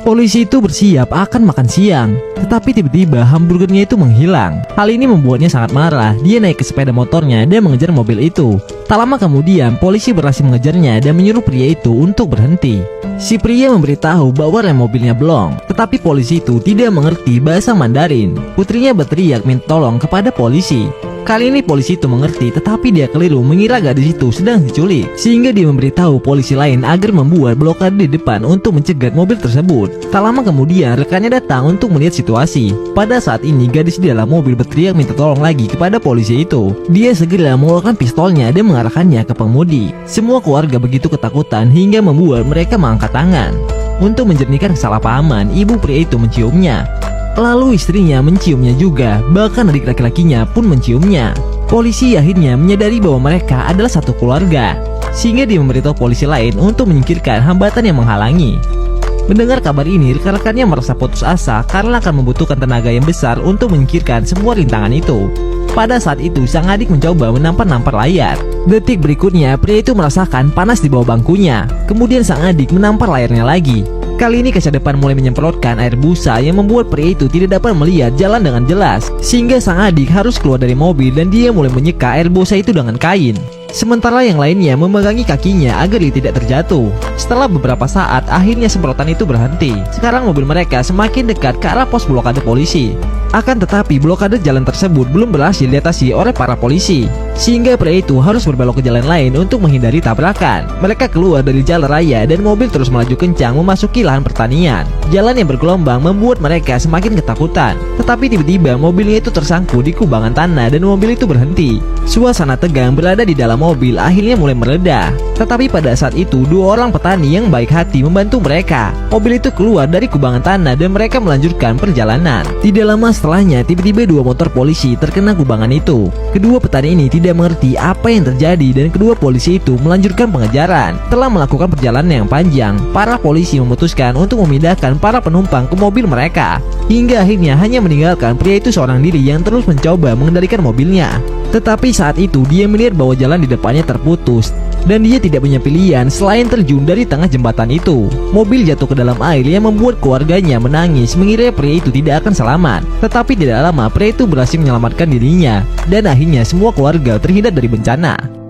Polisi itu bersiap akan makan siang, tetapi tiba-tiba hamburgernya itu menghilang. Hal ini membuatnya sangat marah. Dia naik ke sepeda motornya dan mengejar mobil itu. Tak lama kemudian, polisi berhasil mengejarnya dan menyuruh pria itu untuk berhenti. Si pria memberitahu bahwa rem mobilnya blong, tetapi polisi itu tidak mengerti bahasa Mandarin. Putrinya berteriak minta tolong kepada polisi. Kali ini polisi itu mengerti, tetapi dia keliru mengira gadis itu sedang diculik, sehingga dia memberitahu polisi lain agar membuat blokade di depan untuk mencegat mobil tersebut. Tak lama kemudian rekannya datang untuk melihat situasi. Pada saat ini gadis di dalam mobil berteriak minta tolong lagi kepada polisi itu. Dia segera mengeluarkan pistolnya dan mengarahkannya ke pengemudi. Semua keluarga begitu ketakutan hingga membuat mereka mengangkat tangan. Untuk menjernihkan kesalahpahaman, ibu pria itu menciumnya. Lalu istrinya menciumnya juga, bahkan adik laki-lakinya pun menciumnya. Polisi akhirnya menyadari bahwa mereka adalah satu keluarga, sehingga dia memberitahu polisi lain untuk menyingkirkan hambatan yang menghalangi. Mendengar kabar ini, rekan-rekannya merasa putus asa karena akan membutuhkan tenaga yang besar untuk menyingkirkan semua rintangan itu. Pada saat itu, sang adik mencoba menampar-nampar layar. Detik berikutnya, pria itu merasakan panas di bawah bangkunya. Kemudian sang adik menampar layarnya lagi. Kali ini kaca depan mulai menyemprotkan air busa yang membuat pria itu tidak dapat melihat jalan dengan jelas, sehingga sang adik harus keluar dari mobil dan dia mulai menyeka air busa itu dengan kain. Sementara yang lainnya memegangi kakinya agar dia tidak terjatuh. Setelah beberapa saat, akhirnya semprotan itu berhenti. Sekarang mobil mereka semakin dekat ke arah pos blokade polisi. Akan tetapi blokade jalan tersebut belum berhasil diatasi oleh para polisi, sehingga pria itu harus berbelok ke jalan lain untuk menghindari tabrakan. Mereka keluar dari jalan raya dan mobil terus melaju kencang memasuki lahan pertanian. Jalan yang bergelombang membuat mereka semakin ketakutan. Tetapi tiba-tiba mobilnya itu tersangkut di kubangan tanah dan mobil itu berhenti. Suasana tegang berada di dalam mobil akhirnya mulai mereda. Tetapi pada saat itu dua orang petani yang baik hati membantu mereka. Mobil itu keluar dari kubangan tanah dan mereka melanjutkan perjalanan. Tidak lama setelahnya tiba-tiba dua motor polisi terkena kubangan itu. Kedua petani ini tidak mengerti apa yang terjadi dan kedua polisi itu melanjutkan pengejaran. Setelah melakukan perjalanan yang panjang, para polisi memutuskan untuk memindahkan para penumpang ke mobil mereka. Hingga akhirnya hanya meninggalkan pria itu seorang diri yang terus mencoba mengendalikan mobilnya. Tetapi saat itu dia melihat bahwa jalan di depannya terputus dan dia tidak punya pilihan selain terjun dari tengah jembatan itu. Mobil jatuh ke dalam air yang membuat keluarganya menangis mengira pria itu tidak akan selamat. Tetapi tidak lama pria itu berhasil menyelamatkan dirinya dan akhirnya semua keluarga terhindar dari bencana.